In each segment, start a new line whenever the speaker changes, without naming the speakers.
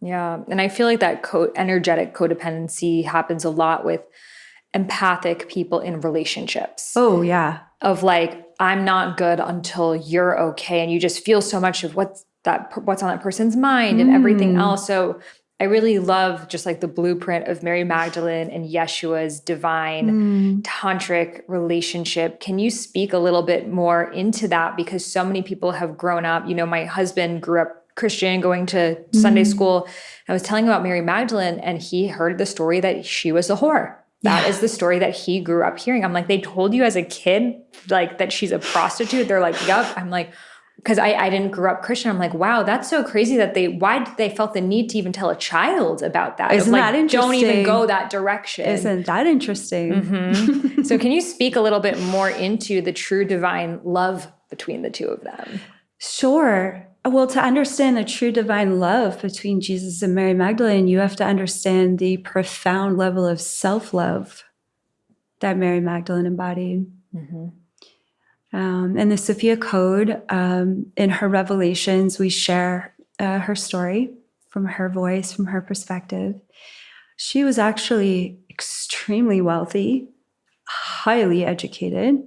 Yeah. And I feel like that energetic codependency happens a lot with empathic people in relationships.
Oh, yeah.
Of like, I'm not good until you're okay. And you just feel so much of what's on that person's mind and everything else. So I really love just like the blueprint of Mary Magdalene and Yeshua's divine tantric relationship. Can you speak a little bit more into that? Because so many people have grown up, my husband grew up Christian, going to Sunday school. I was telling him about Mary Magdalene, and he heard the story that she was a whore. That is the story that he grew up hearing. I'm like, they told you as a kid, like, that she's a prostitute? They're like, yup. I'm like, because I didn't grow up Christian. I'm like, wow, that's so crazy that why did they felt the need to even tell a child about that?
Isn't that interesting?
Don't even go that direction.
Isn't that interesting?
So can you speak a little bit more into the true divine love between the two of them?
Sure. Well, to understand the true divine love between Jesus and Mary Magdalene, you have to understand the profound level of self-love that Mary Magdalene embodied. In the Sophia Code, in her revelations, we share her story from her voice, from her perspective. She was actually extremely wealthy, highly educated.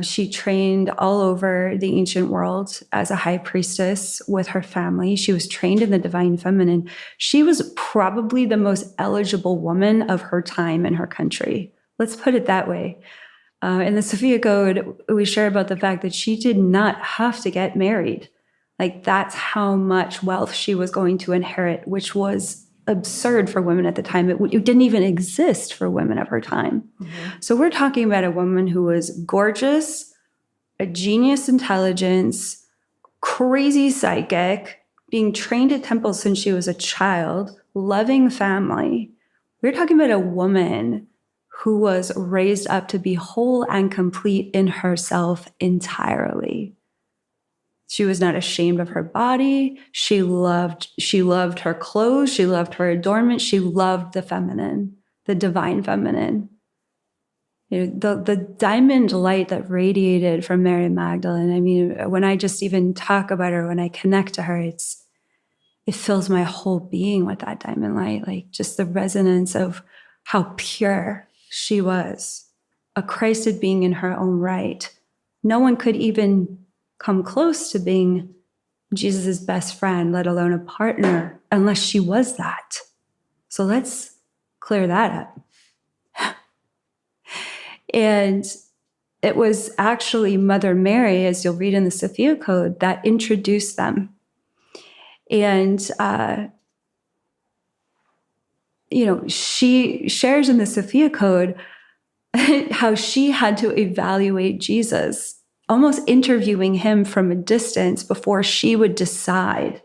She trained all over the ancient world as a high priestess with her family. She was trained in the divine feminine. She was probably the most eligible woman of her time in her country. Let's put it that way. In the Sophia Code, we share about the fact that she did not have to get married. Like, that's how much wealth she was going to inherit, which was absurd for women at the time. It didn't even exist for women of her time. So we're talking about a woman who was gorgeous, a genius intelligence, crazy psychic, being trained at temple since she was a child, loving family. We're talking about a woman who was raised up to be whole and complete in herself entirely. She was not ashamed of her body. She loved her clothes. She loved her adornment. She loved the feminine, the divine feminine. The diamond light that radiated from Mary Magdalene. I mean, when I just even talk about her, when I connect to her, it fills my whole being with that diamond light, like just the resonance of how pure she was, a Christed being in her own right. No one could even come close to being Jesus's best friend, let alone a partner, unless she was that. So let's clear that up. And it was actually Mother Mary, as you'll read in the Sophia Code, that introduced them. And, she shares in the Sophia Code how she had to evaluate Jesus, almost interviewing him from a distance before she would decide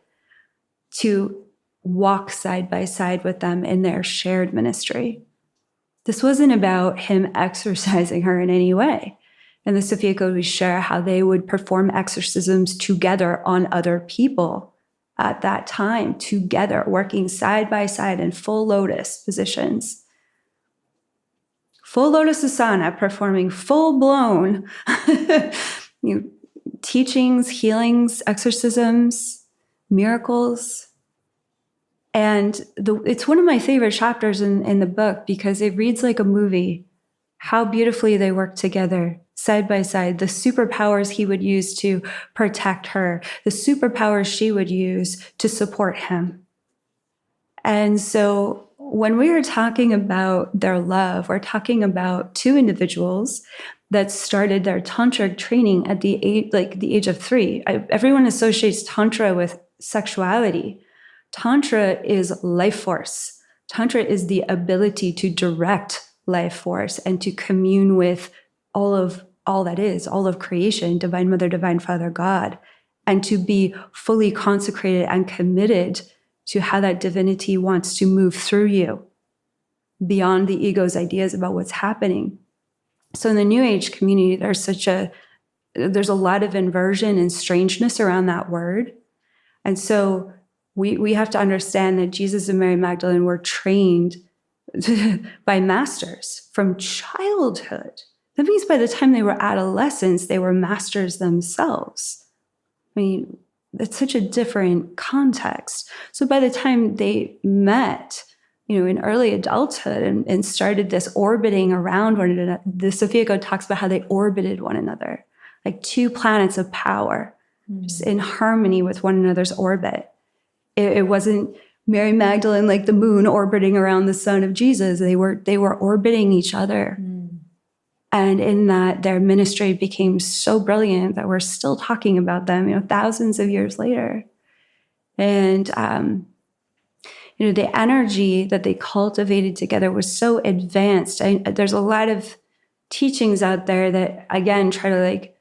to walk side by side with them in their shared ministry. This wasn't about him exorcising her in any way. In the Sophia Code, we share how they would perform exorcisms together on other people at that time, together, working side by side in full lotus positions. Full lotus asana, performing full-blown teachings, healings, exorcisms, miracles. And it's one of my favorite chapters in the book because it reads like a movie, how beautifully they work together, side by side, the superpowers he would use to protect her, the superpowers she would use to support him. And so when we are talking about their love, we're talking about two individuals that started their tantric training at the age of 3. Everyone associates tantra with sexuality. Tantra is life force. Tantra is the ability to direct life force and to commune with all that is, all of creation, Divine Mother, Divine Father, God, and to be fully consecrated and committed to how that divinity wants to move through you beyond the ego's ideas about what's happening. So in the New Age community, there's a lot of inversion and strangeness around that word. And so we have to understand that Jesus and Mary Magdalene were trained by masters from childhood. That means by the time they were adolescents, they were masters themselves. I mean, it's such a different context. So by the time they met, in early adulthood and started this orbiting around one another, the Sophia Code talks about how they orbited one another, like two planets of power, just in harmony with one another's orbit. It wasn't Mary Magdalene like the moon orbiting around the son of Jesus. They were orbiting each other. And in that, their ministry became so brilliant that we're still talking about them, thousands of years later. And, the energy that they cultivated together was so advanced. There's a lot of teachings out there that, again, try to like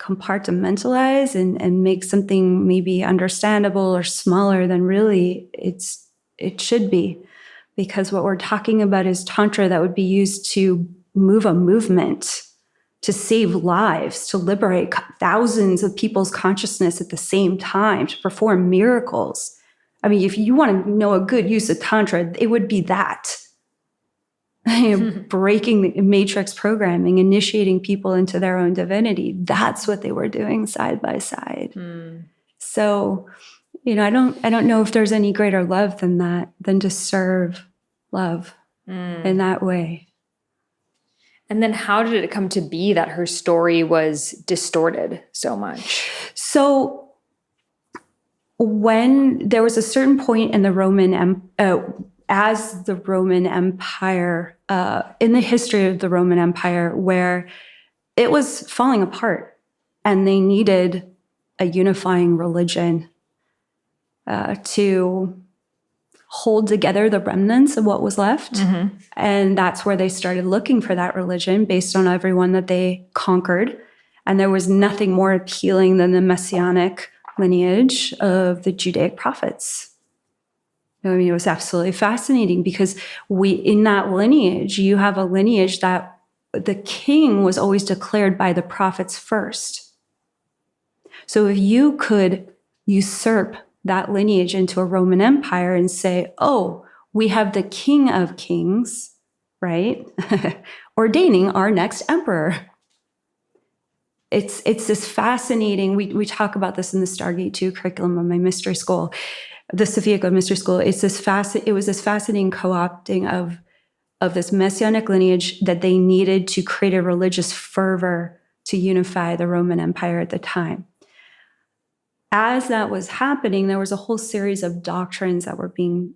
compartmentalize and make something maybe understandable or smaller than really it should be. Because what we're talking about is Tantra that would be used to move a movement, to save lives, to liberate thousands of people's consciousness at the same time, to perform miracles. I mean, if you want to know a good use of Tantra, it would be that. Breaking the matrix programming, initiating people into their own divinity. That's what they were doing side by side. So, I don't know if there's any greater love than that, than to serve love in that way.
And then how did it come to be that her story was distorted so much? So when there was a certain point in the as the Roman Empire, in the history of the Roman Empire, where it was falling apart and they needed a unifying religion to hold together the remnants of what was left. And that's where they started looking for that religion based on everyone that they conquered. And there was nothing more appealing than the messianic lineage of the Judaic prophets. I mean, it was absolutely fascinating because in that lineage, you have a lineage that the king was always declared by the prophets first. So if you could usurp that lineage into a Roman Empire and say, oh, we have the King of Kings, right? Ordaining our next emperor. It's this fascinating, we talk about this in the Stargate 2 curriculum of my mystery school, the Sophia Code mystery school. It was this fascinating co-opting of this messianic lineage that they needed to create a religious fervor to unify the Roman Empire at the time. As that was happening, there was a whole series of doctrines that were being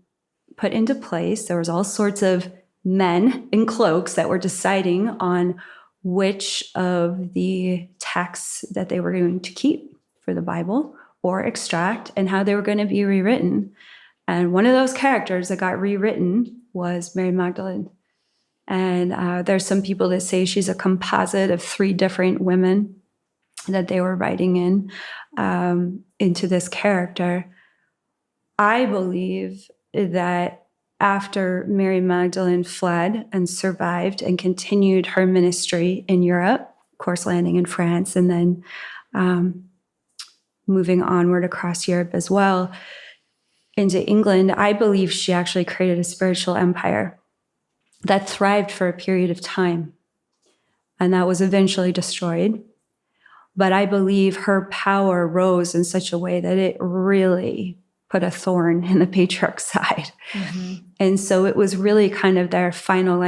put into place. There was all sorts of men in cloaks that were deciding on which of the texts that they were going to keep for the Bible or extract and how they were going to be rewritten. And one of those characters that got rewritten was Mary Magdalene. And there's some people that say she's a composite of 3 different women that they were writing into this character. I believe that after Mary Magdalene fled and survived and continued her ministry in Europe, of course, landing in France and then moving onward across Europe as well into England, I believe she actually created a spiritual empire that thrived for a period of time. And that was eventually destroyed. But I believe her power rose in such a way that it really put a thorn in the patriarch's side. And so it was really kind of their final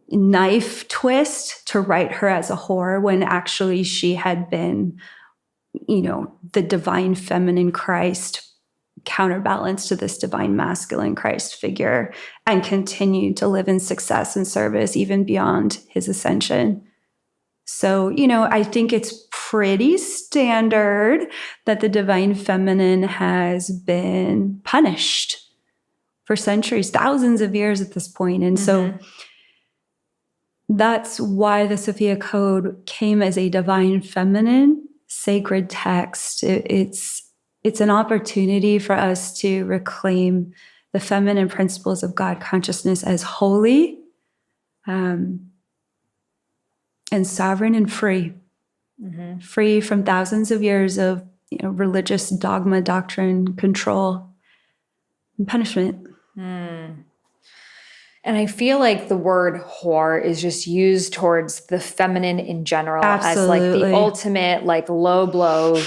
knife twist to write her as a whore when actually she had been, the divine feminine Christ counterbalance to this divine masculine Christ figure and continued to live in success and service even beyond his ascension. So, I think it's pretty standard that the divine feminine has been punished for centuries, thousands of years at this point. And so that's why the Sophia Code came as a divine feminine sacred text. It's an opportunity for us to reclaim the feminine principles of God consciousness as holy, and sovereign and free, free from thousands of years of religious dogma, doctrine, control, and punishment. And I feel like the word whore is just used towards the feminine in general. Absolutely. As the ultimate low blow,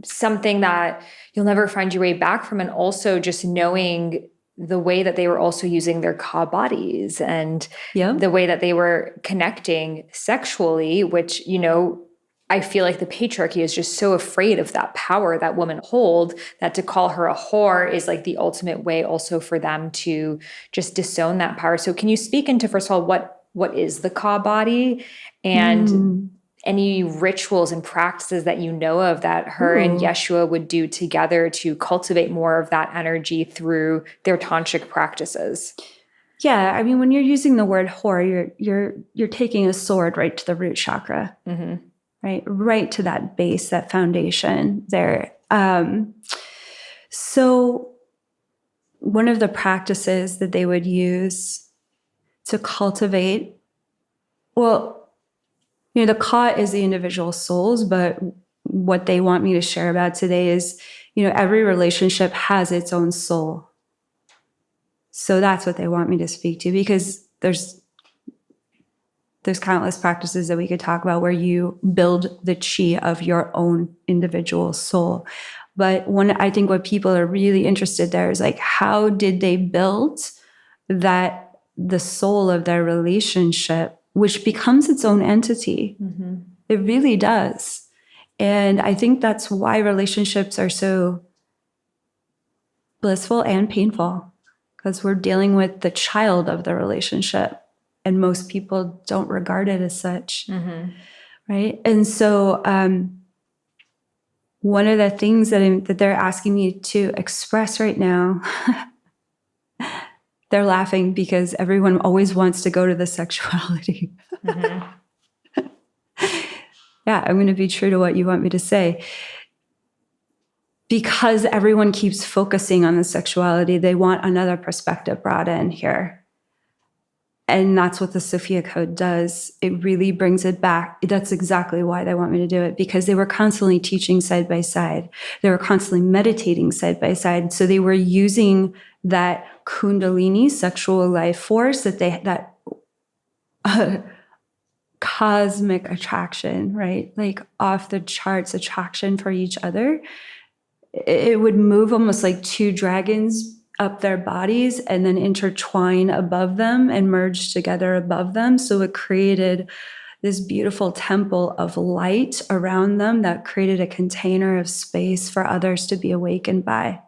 something that you'll never find your way back from. And also just knowing the way that they were also using their ka bodies and the way that they were connecting sexually, which, you know, I feel like the patriarchy is just so afraid of that power that women hold, that to call her a whore is like the ultimate way also for them to just disown that power. So can you speak into, first of all, what is the ka body, and any rituals and practices that you know of that her and Yeshua would do together to cultivate more of that energy through their tantric practices?
Yeah, I mean, when you're using the word whore, you're taking a sword right to the root chakra, right to that base, that foundation there. So one of the practices that they would use to cultivate, well, you know, the ka is the individual souls, but what they want me to share about today is, you know, every relationship has its own soul. So that's what they want me to speak to, because there's countless practices that we could talk about where you build the chi of your own individual soul. But I think what people are really interested there is like, how did they build that, the soul of their relationship, which becomes its own entity? It really does. And I think that's why relationships are so blissful and painful, because we're dealing with the child of the relationship. And most people don't regard it as such, right? And so one of the things that they're asking me to express right now, they're laughing because everyone always wants to go to the sexuality. Yeah, I'm going to be true to what you want me to say. Because everyone keeps focusing on the sexuality, they want another perspective brought in here. And that's what the Sophia Code does. It really brings it back. That's exactly why they want me to do it, because they were constantly teaching side by side. They were constantly meditating side by side. So they were using that Kundalini sexual life force, that cosmic attraction, right? Like off the charts attraction for each other. It would move almost like two dragons up their bodies and then intertwine above them and merge together above them. So it created this beautiful temple of light around them that created a container of space for others to be awakened by.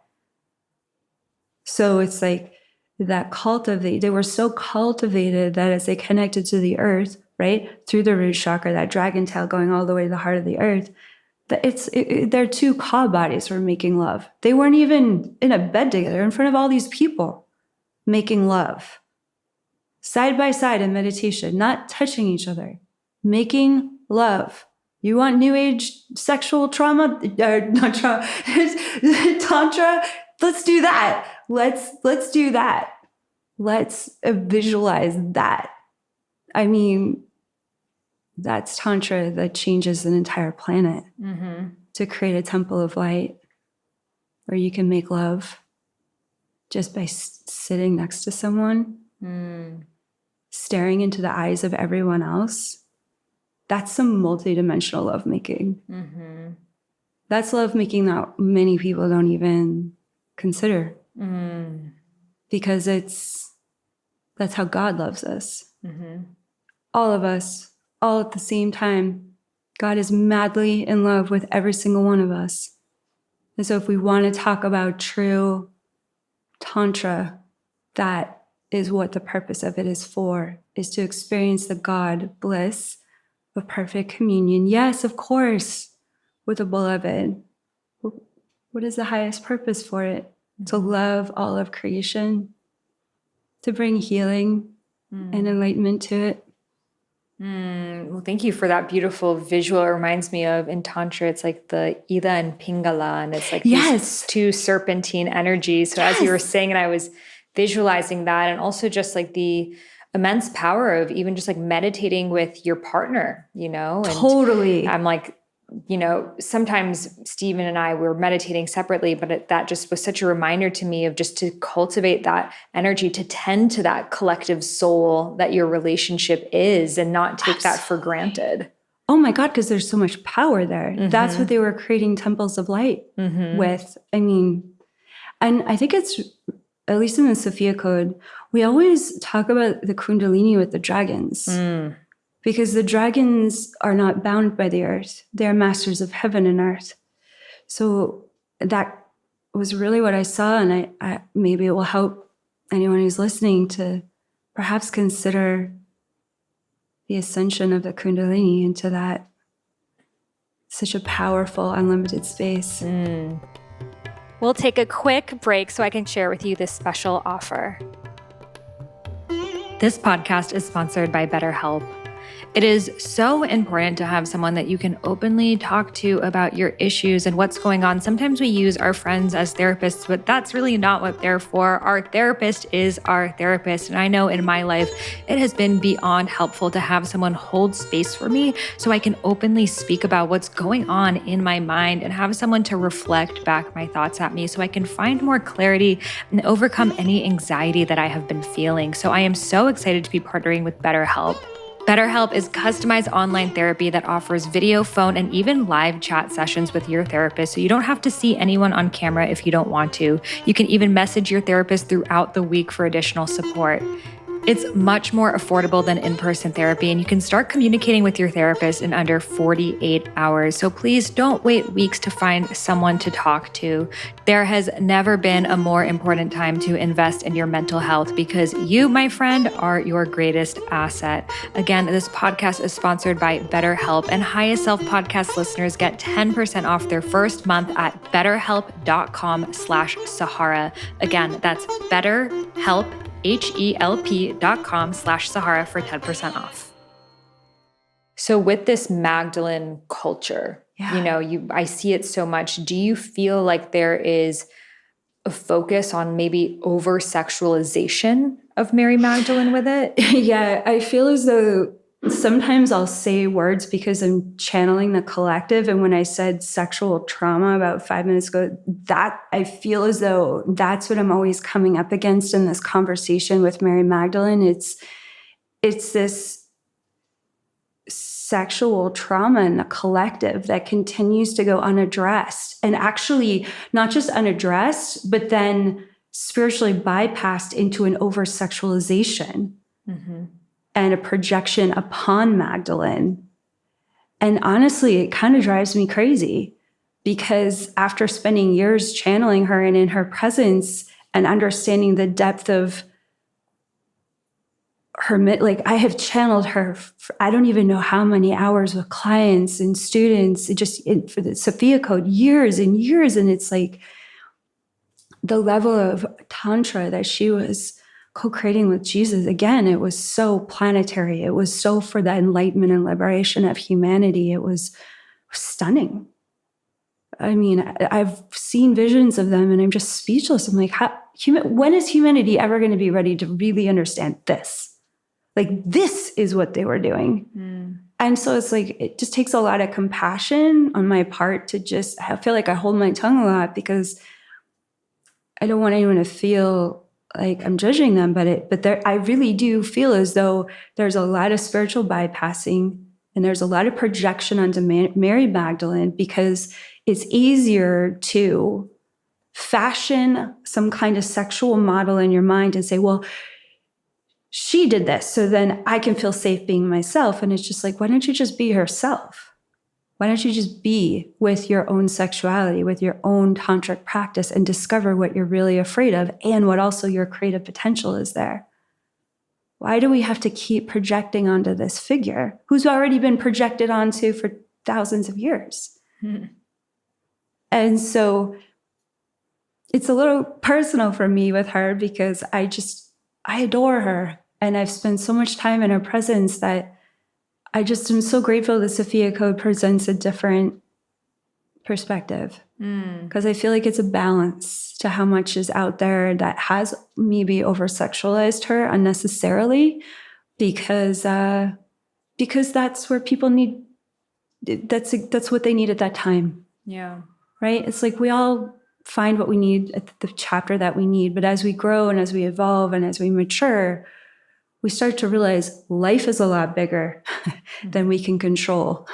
So it's like that they were so cultivated that as they connected to the earth, right, through the root chakra, that dragon tail going all the way to the heart of the earth, their two ka bodies were making love. They weren't even in a bed together in front of all these people, making love. Side by side in meditation, not touching each other, making love. You want new age sexual trauma, not trauma, tantra? Let's do that. Let's do that. Let's visualize that. I mean, that's tantra that changes an entire planet to create a temple of light where you can make love just by sitting next to someone, staring into the eyes of everyone else. That's some multidimensional lovemaking. That's lovemaking that many people don't even consider, because that's how God loves us. All of us, all at the same time. God is madly in love with every single one of us. And so if we want to talk about true tantra, that is what the purpose of it is for, is to experience the God bliss of perfect communion. Yes, of course, with a beloved. What is the highest purpose for it? To love all of creation, to bring healing and enlightenment to it.
Well, thank you for that beautiful visual. It reminds me of, in Tantra, it's like the Ida and Pingala, and it's like these two serpentine energies. So as you were saying, and I was visualizing that, and also just like the immense power of even just like meditating with your partner, you know? And
totally.
I'm like, you know, sometimes Stephen and I were meditating separately, but that just was such a reminder to me of just to cultivate that energy, to tend to that collective soul that your relationship is, and not take that for granted.
oh my God, because there's so much power there. That's what they were creating temples of light with. I mean, and I think it's, at least in the Sophia Code, we always talk about the Kundalini with the dragons. Because the dragons are not bound by the earth. They're masters of heaven and earth. So that was really what I saw. And I maybe it will help anyone who's listening to perhaps consider the ascension of the Kundalini into that such a powerful, unlimited space.
We'll take a quick break so I can share with you this special offer. This podcast is sponsored by BetterHelp. It is so important to have someone that you can openly talk to about your issues and what's going on. Sometimes we use our friends as therapists, but that's really not what they're for. Our therapist is our therapist. And I know in my life, it has been beyond helpful to have someone hold space for me so I can openly speak about what's going on in my mind and have someone to reflect back my thoughts at me so I can find more clarity and overcome any anxiety that I have been feeling. So I am so excited to be partnering with BetterHelp. BetterHelp is customized online therapy that offers video, phone, and even live chat sessions with your therapist, so you don't have to see anyone on camera if you don't want to. You can even message your therapist throughout the week for additional support. It's much more affordable than in-person therapy, and you can start communicating with your therapist in under 48 hours. So please don't wait weeks to find someone to talk to. There has never been a more important time to invest in your mental health because you, my friend, are your greatest asset. Again, this podcast is sponsored by BetterHelp, and Highest Self podcast listeners get 10% off their first month at betterhelp.com/Sahara. Again, that's BetterHelp, HELP.com/Sahara for 10% off. So with this Magdalene culture, I see it so much. Do you feel like there is a focus on maybe over-sexualization of Mary Magdalene with it?
Yeah, I feel as though sometimes I'll say words because I'm channeling the collective. And when I said sexual trauma about 5 minutes ago, that I feel as though that's what I'm always coming up against in this conversation with Mary Magdalene. It's this sexual trauma in the collective that continues to go unaddressed, and actually not just unaddressed, but then spiritually bypassed into an over-sexualization. And a projection upon Magdalene. And honestly, it kind of drives me crazy because after spending years channeling her and in her presence and understanding the depth of her, like I have channeled her for I don't even know how many hours with clients and students, for the Sophia Code, years and years. And it's like the level of Tantra that she was co-creating with Jesus, again, it was so planetary. It was so for the enlightenment and liberation of humanity. It was stunning. I mean, I've seen visions of them and I'm just speechless. I'm like, when is humanity ever going to be ready to really understand this? Like, this is what they were doing. And so it's like, it just takes a lot of compassion on my part to I feel like I hold my tongue a lot because I don't want anyone to feel like I'm judging them, but I really do feel as though there's a lot of spiritual bypassing and there's a lot of projection onto Mary Magdalene because it's easier to fashion some kind of sexual model in your mind and say, well, she did this, so then I can feel safe being myself. And it's just like, why don't you just be yourself? Why don't you just be with your own sexuality, with your own tantric practice and discover what you're really afraid of and what also your creative potential is there? Why do we have to keep projecting onto this figure who's already been projected onto for thousands of years? And so it's a little personal for me with her because I adore her. And I've spent so much time in her presence that I just am so grateful that Sophia Code presents a different perspective because I feel like it's a balance to how much is out there that has maybe over-sexualized her unnecessarily because that's where people need, that's what they need at that time.
Yeah.
Right? It's like we all find what we need at the chapter that we need, but as we grow and as we evolve and as we mature, we start to realize life is a lot bigger than we can control.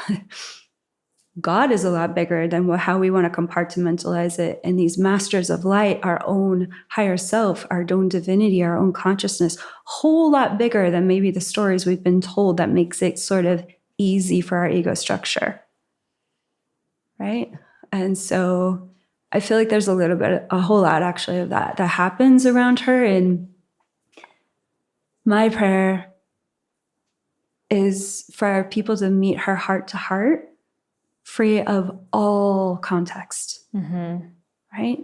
God is a lot bigger than how we want to compartmentalize it. And these masters of light, our own higher self, our own divinity, our own consciousness, whole lot bigger than maybe the stories we've been told that makes it sort of easy for our ego structure. Right? And so I feel like there's a whole lot actually of that happens around her. And my prayer is for people to meet her heart to heart, free of all context, right?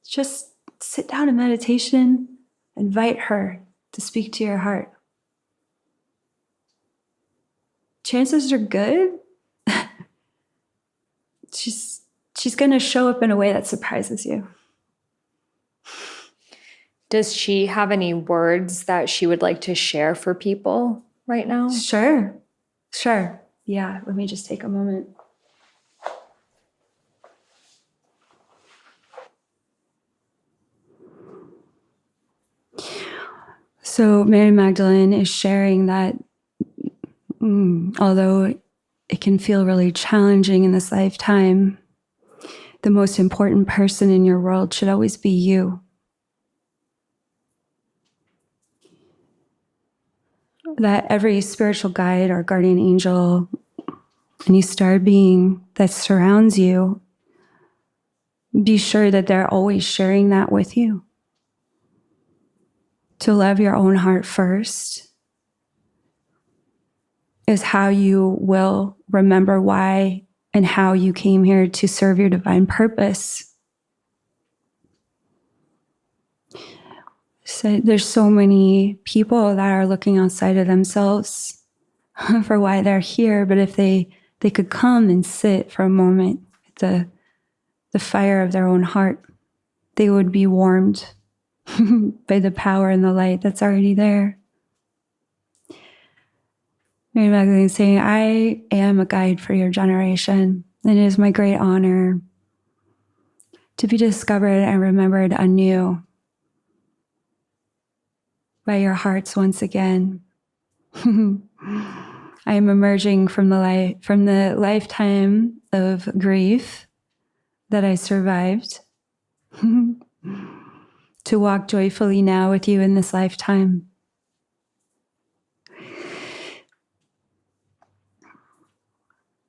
Just sit down in meditation, invite her to speak to your heart. Chances are good. She's going to show up in a way that surprises you.
Does she have any words that she would like to share for people right now?
Sure. Yeah, let me just take a moment. So Mary Magdalene is sharing that although it can feel really challenging in this lifetime, the most important person in your world should always be you. That every spiritual guide or guardian angel, any star being that surrounds you, be sure that they're always sharing that with you. To love your own heart first is how you will remember why and how you came here to serve your divine purpose. So there's so many people that are looking outside of themselves for why they're here, but if they could come and sit for a moment at the fire of their own heart, they would be warmed by the power and the light that's already there. Mary Magdalene is saying, I am a guide for your generation, and it is my great honor to be discovered and remembered anew by your hearts once again. I am emerging from the lifetime of grief that I survived to walk joyfully now with you in this lifetime.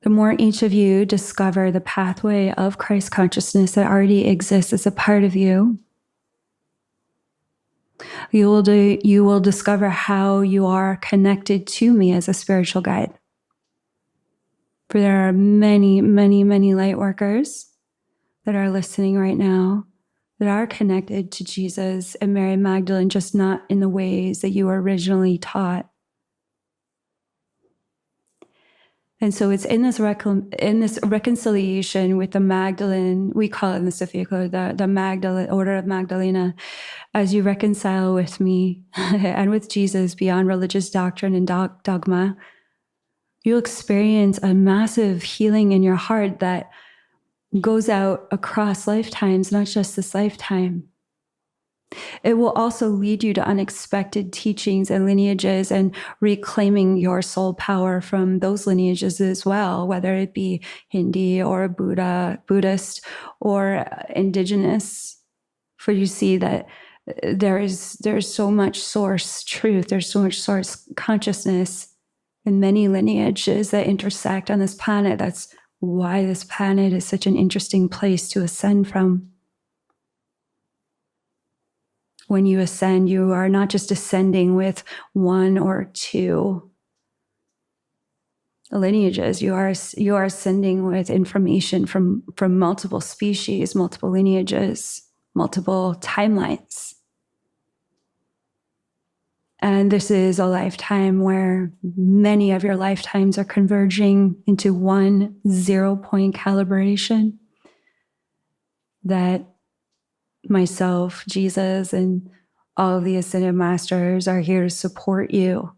The more each of you discover the pathway of Christ consciousness that already exists as a part of you, you will discover how you are connected to me as a spiritual guide. For there are many, many, many light workers that are listening right now that are connected to Jesus and Mary Magdalene, just not in the ways that you were originally taught. And so it's in this reconciliation with the Magdalene, we call it in the Sophia Code, the Magdalene, Order of Magdalena, as you reconcile with me and with Jesus beyond religious doctrine and dogma, you'll experience a massive healing in your heart that goes out across lifetimes, not just this lifetime. It will also lead you to unexpected teachings and lineages and reclaiming your soul power from those lineages as well, whether it be Hindi or Buddhist or indigenous. For you see that there's so much source truth, there's so much source consciousness in many lineages that intersect on this planet. That's why this planet is such an interesting place to ascend from. When you ascend, you are not just ascending with one or two lineages. You are ascending with information from multiple species, multiple lineages, multiple timelines. And this is a lifetime where many of your lifetimes are converging into one 0-point calibration that myself, Jesus, and all of the ascended masters are here to support you.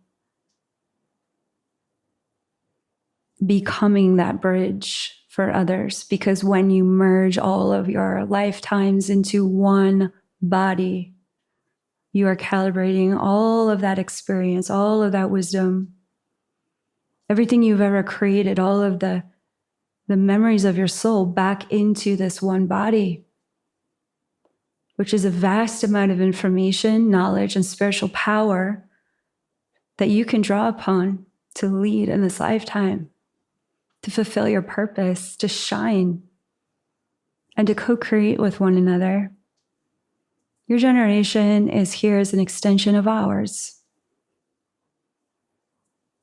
Becoming that bridge for others, because when you merge all of your lifetimes into one body, You are calibrating all of that experience, all of that wisdom, everything you've ever created, all of the memories of your soul back into this one body, which is a vast amount of information, knowledge, and spiritual power that you can draw upon to lead in this lifetime, to fulfill your purpose, to shine, and to co-create with one another. Your generation is here as an extension of ours.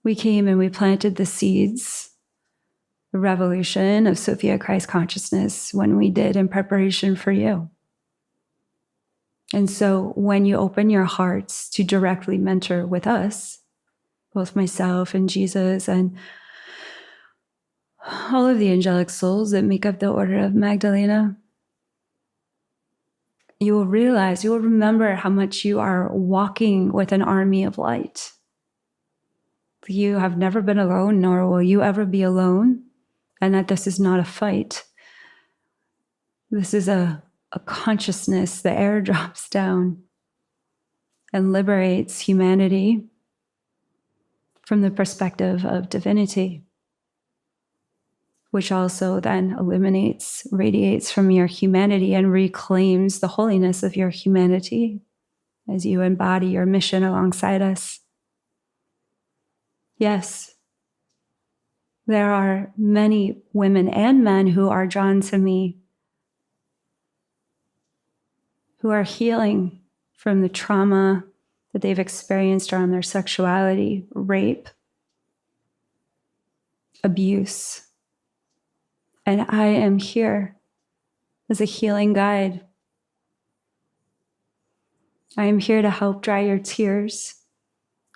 We came and we planted the seeds, the revolution of Sophia Christ consciousness when we did in preparation for you. And so when you open your hearts to directly mentor with us, both myself and Jesus and all of the angelic souls that make up the Order of Magdalena, you will realize, you will remember how much you are walking with an army of light. You have never been alone, nor will you ever be alone, and that this is not a fight. This is a consciousness that airdrops down and liberates humanity from the perspective of divinity, which also then eliminates, radiates from your humanity and reclaims the holiness of your humanity as you embody your mission alongside us. Yes, there are many women and men who are drawn to me, who are healing from the trauma that they've experienced around their sexuality, rape, abuse. And I am here as a healing guide. I am here to help dry your tears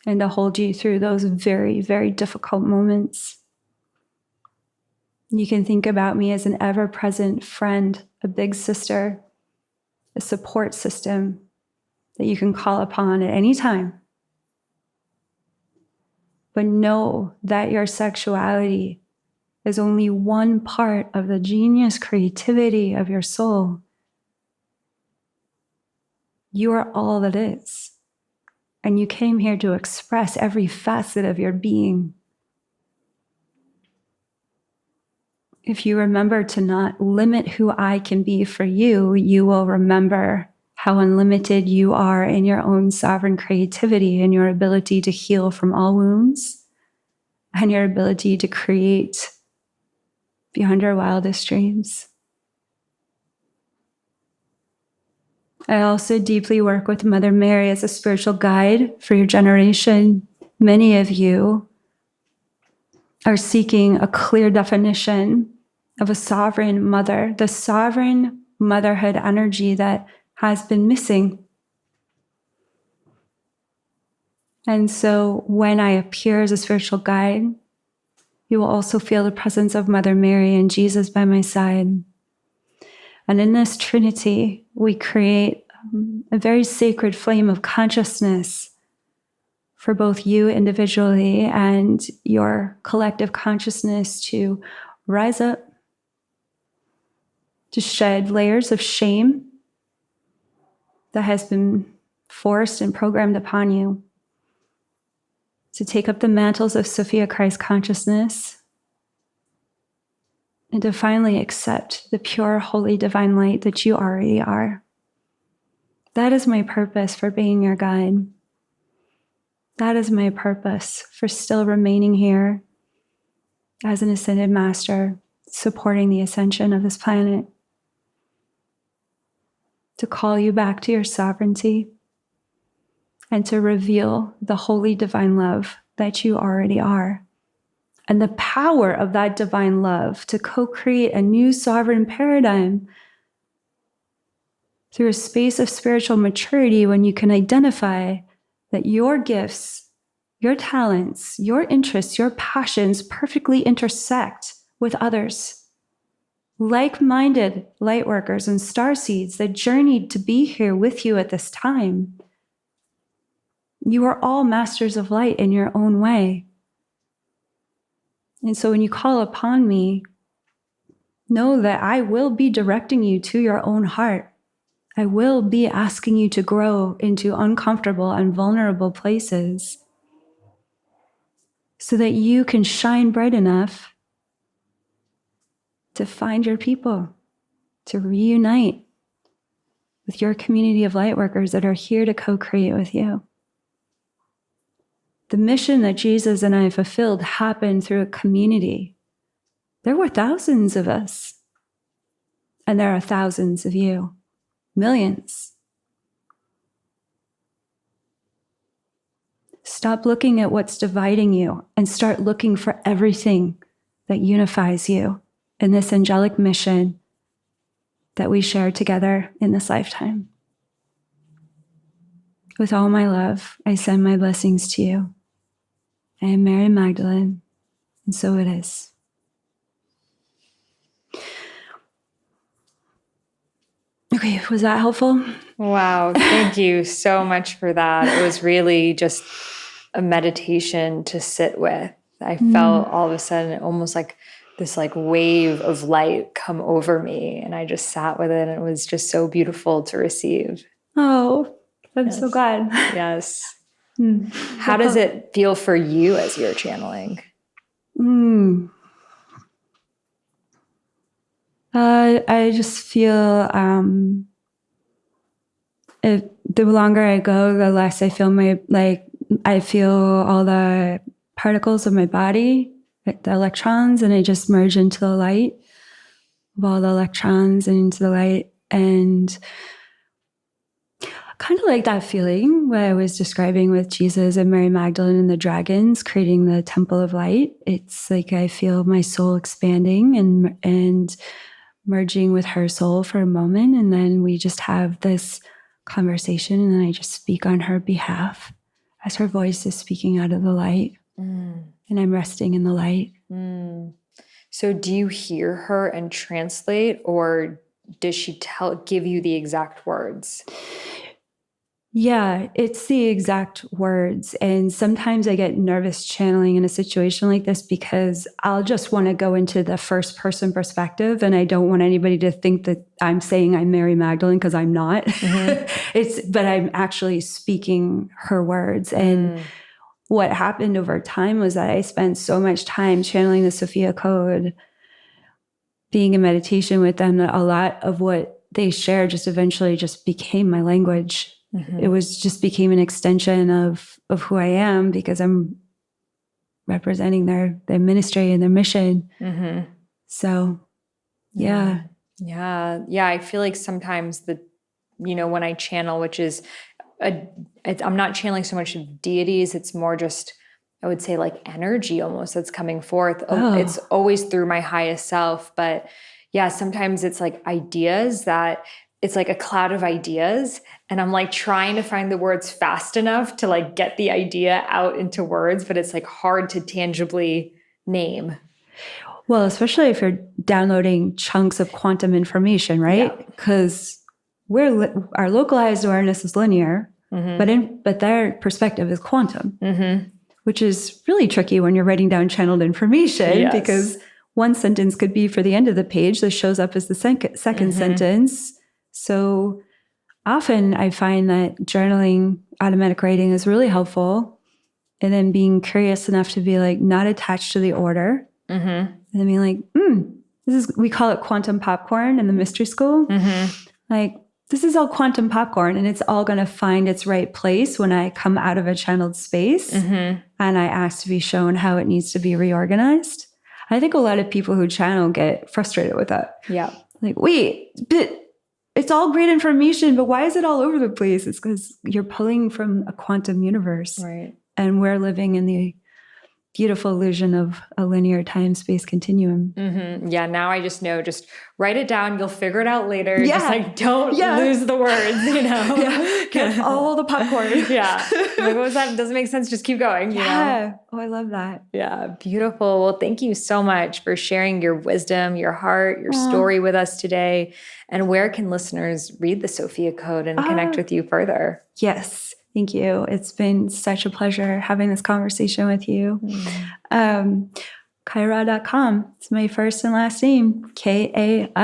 and to hold you through those very, very difficult moments. You can think about me as an ever-present friend, a big sister, a support system that you can call upon at any time. But know that your sexuality is only one part of the genius creativity of your soul. You are all that is. And you came here to express every facet of your being. If you remember to not limit who I can be for you, you will remember how unlimited you are in your own sovereign creativity and your ability to heal from all wounds and your ability to create beyond your wildest dreams. I also deeply work with Mother Mary as a spiritual guide for your generation. Many of you are seeking a clear definition of a sovereign mother, the sovereign motherhood energy that has been missing. And so when I appear as a spiritual guide, you will also feel the presence of Mother Mary and Jesus by my side. And in this Trinity, we create a very sacred flame of consciousness for both you individually and your collective consciousness to rise up, to shed layers of shame that has been forced and programmed upon you, to take up the mantles of Sofia Christ consciousness, and to finally accept the pure, holy, divine light that you already are. That is my purpose for being your guide. That is my purpose for still remaining here as an ascended master, supporting the ascension of this planet. To call you back to your sovereignty and to reveal the holy divine love that you already are. And the power of that divine love to co-create a new sovereign paradigm through a space of spiritual maturity when you can identify that your gifts, your talents, your interests, your passions perfectly intersect with others. Like-minded light workers and starseeds that journeyed to be here with you at this time. You are all masters of light in your own way. And so when you call upon me, know that I will be directing you to your own heart. I will be asking you to grow into uncomfortable and vulnerable places so that you can shine bright enough to find your people, to reunite with your community of light workers that are here to co-create with you. The mission that Jesus and I fulfilled happened through a community. There were thousands of us, and there are thousands of you, millions. Stop looking at what's dividing you and start looking for everything that unifies you in this angelic mission that we share together in this lifetime. With all my love, I send my blessings to you. I am Mary Magdalene, and so it is. Okay, was that helpful?
Wow, thank you so much for that. It was really just a meditation to sit with. I felt all of a sudden almost like this like wave of light come over me, and I just sat with it, and it was just so beautiful to receive.
Oh, I'm so glad.
Yes. How does it feel for you as you're channeling?
I just feel the longer I go, the less I feel I feel all the particles of my body, the electrons, and I just merge into the light of all the electrons and into the light. And kind of like that feeling what I was describing with Jesus and Mary Magdalene and the dragons creating the temple of light. It's like I feel my soul expanding and merging with her soul for a moment. And then we just have this conversation, and then I just speak on her behalf as her voice is speaking out of the light. And I'm resting in the light.
So do you hear her and translate, or does she give you the exact words?
Yeah, it's the exact words. And sometimes I get nervous channeling in a situation like this because I'll just want to go into the first person perspective, and I don't want anybody to think that I'm saying I'm Mary Magdalene, because I'm not. But I'm actually speaking her words. And what happened over time was that I spent so much time channeling the Sophia Code, being in meditation with them, that a lot of what they shared just eventually just became my language. It was just became an extension of who I am, because I'm representing their ministry and their mission. So, yeah.
I feel like sometimes when I channel, which is I'm not channeling so much of deities. It's more just, I would say, like energy almost that's coming forth. It's always through my highest self. But yeah, sometimes it's like ideas that it's like a cloud of ideas, and I'm like trying to find the words fast enough to like get the idea out into words, but it's like hard to tangibly name.
Well, especially if you're downloading chunks of quantum information, right? Because our localized awareness is linear, but their perspective is quantum, which is really tricky when you're writing down channeled information, because one sentence could be for the end of the page that shows up as the second sentence. So often I find that journaling, automatic writing is really helpful. And then being curious enough to be like, not attached to the order. And then being like, we call it quantum popcorn in the mystery school. Like, this is all quantum popcorn, and it's all going to find its right place when I come out of a channeled space and I ask to be shown how it needs to be reorganized. I think a lot of people who channel get frustrated with that. Yeah. Like, wait, but it's all great information, but why is it all over the place? It's because you're pulling from a quantum universe. Right. And we're living in the beautiful illusion of a linear time-space continuum. Yeah, now I just know, just write it down. You'll figure it out later. Yeah. Just like, don't lose the words, Get all the popcorn. Like, what was that? It doesn't make sense. Just keep going. You know? Oh, I love that. Yeah, beautiful. Well, thank you so much for sharing your wisdom, your heart, your story with us today. And where can listeners read the Sophia Code and connect with you further? Yes. Thank you. It's been such a pleasure having this conversation with you. KaiaRa.com. It's my first and last name, KaiaRa.com.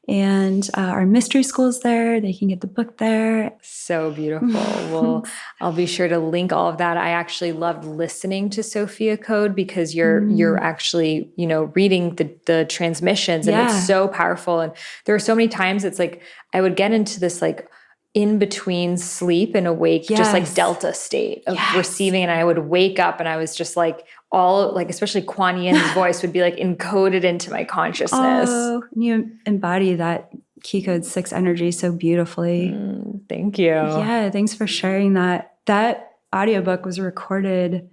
And our mystery school's there. They can get the book there.
So beautiful. Well, I'll be sure to link all of that. I actually loved listening to Sophia Code because you're actually, reading the transmissions, and it's so powerful. And there are so many times it's like I would get into this like in between sleep and awake, just like delta state of receiving. And I would wake up and I was just like especially Kuan Yin's voice would be like encoded into my consciousness.
Oh, you embody that Key Code 6 energy so beautifully.
Thank you.
Yeah, thanks for sharing that. That audiobook was recorded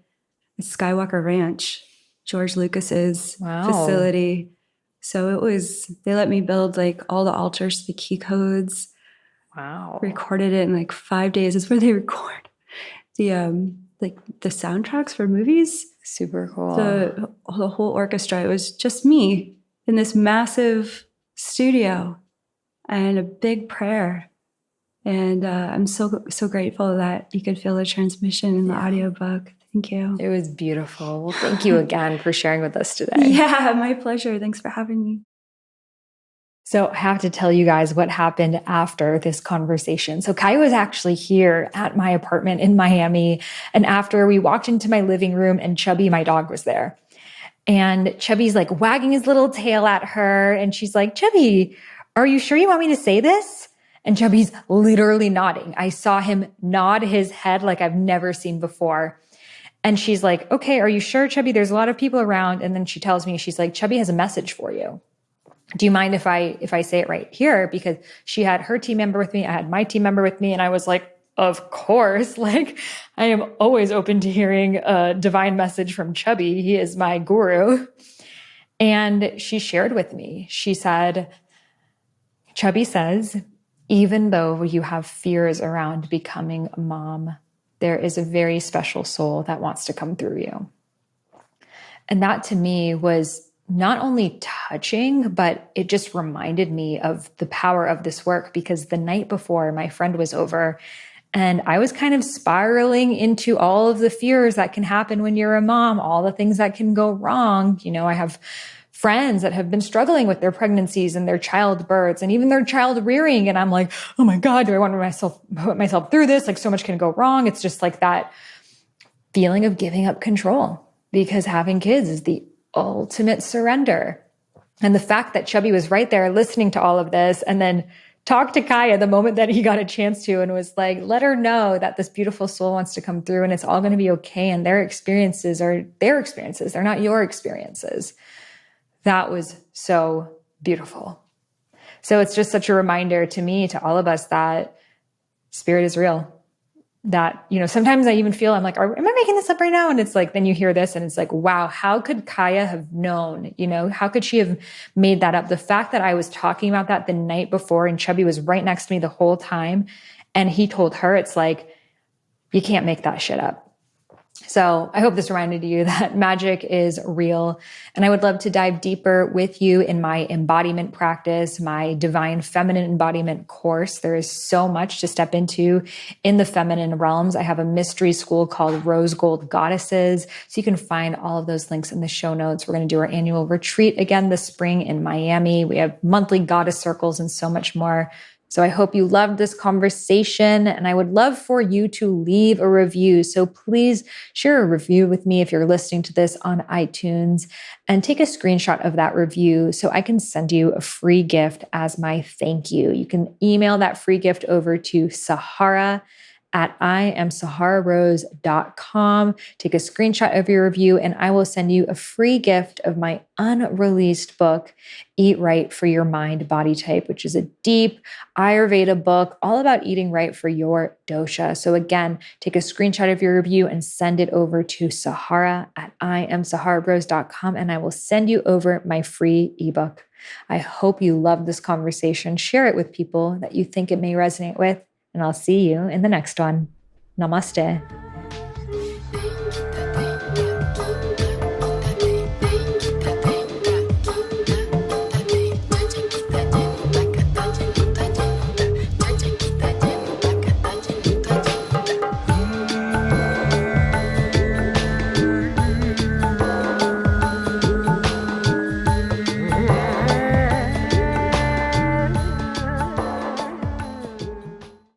at Skywalker Ranch, George Lucas's facility. So they let me build like all the altars to the Key Codes.
Wow.
Recorded it in like 5 days. It's where they record the soundtracks for movies.
Super cool.
The whole orchestra. It was just me in this massive studio and a big prayer. And I'm so grateful that you could feel the transmission in the audiobook. Thank you.
It was beautiful. Well, thank you again for sharing with us today.
Yeah, my pleasure. Thanks for having me.
So I have to tell you guys what happened after this conversation. So Kaia was actually here at my apartment in Miami. And after we walked into my living room and Chubby, my dog, was there. And Chubby's like wagging his little tail at her. And she's like, Chubby, are you sure you want me to say this? And Chubby's literally nodding. I saw him nod his head like I've never seen before. And she's like, okay, are you sure, Chubby? There's a lot of people around. And then she tells me, she's like, Chubby has a message for you. Do you mind if I say it right here? Because she had her team member with me. I had my team member with me. And I was like, of course, like I am always open to hearing a divine message from Chubby. He is my guru. And she shared with me, she said, Chubby says, even though you have fears around becoming a mom, there is a very special soul that wants to come through you. And that to me was not only touching, but it just reminded me of the power of this work, because the night before my friend was over and I was kind of spiraling into all of the fears that can happen when you're a mom, all the things that can go wrong. I have friends that have been struggling with their pregnancies and their childbirths and even their child rearing. And I'm like, oh my God, do I want to put myself through this? Like so much can go wrong. It's just like that feeling of giving up control, because having kids is the ultimate surrender. And the fact that Chubby was right there listening to all of this and then talked to Kaia the moment that he got a chance to and was like, let her know that this beautiful soul wants to come through and it's all going to be okay. And their experiences are their experiences. They're not your experiences. That was so beautiful. So it's just such a reminder to me, to all of us, that spirit is real. That, sometimes I even feel, I'm like, am I making this up right now? And it's like, then you hear this and it's like, wow, how could Kaia have known? How could she have made that up? The fact that I was talking about that the night before and Chubby was right next to me the whole time and he told her, it's like, you can't make that shit up. So I hope this reminded you that magic is real. And I would love to dive deeper with you in my embodiment practice, my divine feminine embodiment course. There is so much to step into in the feminine realms. I have a mystery school called Rose Gold Goddesses. So you can find all of those links in the show notes. We're going to do our annual retreat again this spring in Miami. We have monthly goddess circles and so much more. So I hope you loved this conversation, and I would love for you to leave a review. So please share a review with me if you're listening to this on iTunes, and take a screenshot of that review so I can send you a free gift as my thank you. You can email that free gift over to sahara@IamSaharaRose.com. Take a screenshot of your review and I will send you a free gift of my unreleased book, Eat Right for Your Mind Body Type, which is a deep Ayurveda book all about eating right for your dosha. So again, take a screenshot of your review and send it over to Sahara@IamSaharaRose.com and I will send you over my free ebook. I hope you loved this conversation. Share it with people that you think it may resonate with. And I'll see you in the next one. Namaste.